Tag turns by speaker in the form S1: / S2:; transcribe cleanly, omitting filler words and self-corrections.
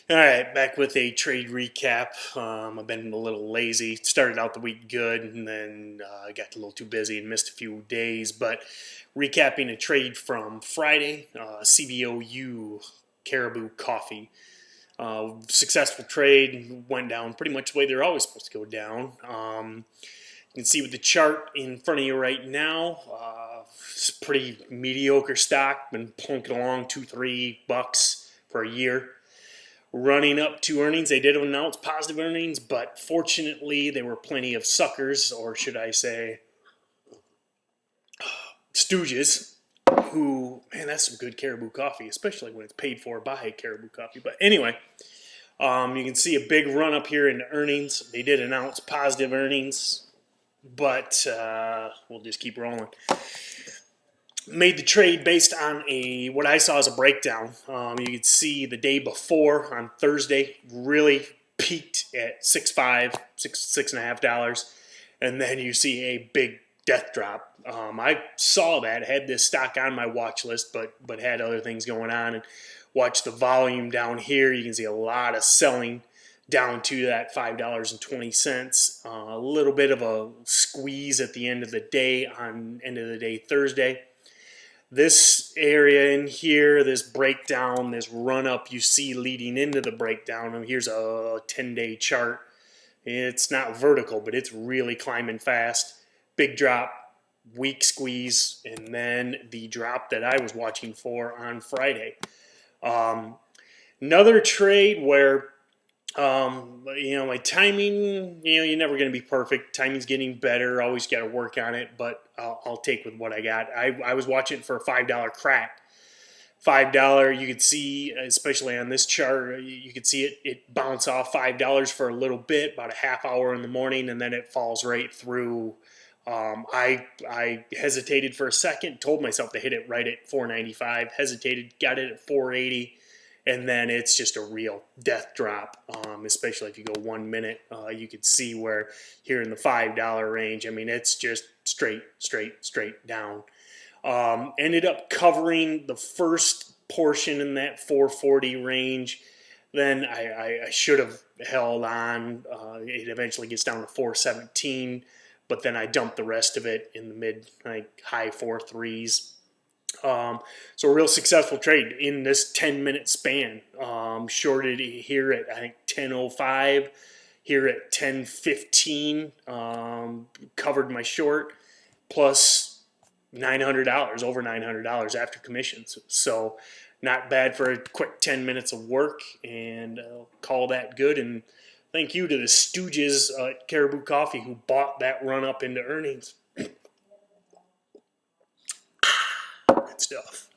S1: All right, back with a trade recap. I've been a little lazy. Started out the week good, and then got a little too busy and missed a few days. But recapping a trade from Friday, Cbou Caribou Coffee. Successful trade, went down pretty much the way they're always supposed to go down. You can see with the chart in front of you right now, it's a pretty mediocre stock, been plunking along $2-3 for a year. Running up to earnings, they did announce positive earnings, but fortunately there were plenty of suckers, or should I say stooges, who, man, that's some good Caribou coffee, especially when it's paid for by Caribou coffee. But anyway, you can see a big run up here in earnings. They did announce positive earnings, but we'll just keep rolling. Made the trade based on what I saw as a breakdown. You could see the day before on Thursday really peaked at $6.5, and then you see a big death drop. I saw that, had this stock on my watch list, but had other things going on, and watched the volume down here. You can see a lot of selling down to that $5.20. A little bit of a squeeze at the end of the day on end of the day Thursday. This area in here, this breakdown, this run-up you see leading into the breakdown, and here's a 10-day chart. It's not vertical, but it's really climbing fast. Big drop, weak squeeze, and then the drop that I was watching for on Friday. Another trade where my timing, you're never going to be perfect. Timing's getting better. Always got to work on it, but I'll take with what I got. I was watching for a $5 crack. $5, you could see, especially on this chart, you could see it bounce off $5 for a little bit, about a half hour in the morning, and then it falls right through. I hesitated for a second, told myself to hit it right at $4.95, hesitated, got it at $4.80. And then it's just a real death drop, especially if you go 1 minute. You could see where here in the $5 range, I mean, it's just straight down. Ended up covering the first portion in that 440 range. Then I should have held on. It eventually gets down to 417, but then I dumped the rest of it in the high 4.3s. So a real successful trade in this 10-minute span. Shorted here at, I think, 10.05, here at 10.15, covered my short, plus $900, over $900 after commissions. So not bad for a quick 10 minutes of work, and I'll call that good. And thank you to the stooges at Caribou Coffee who bought that run up into earnings. Good stuff.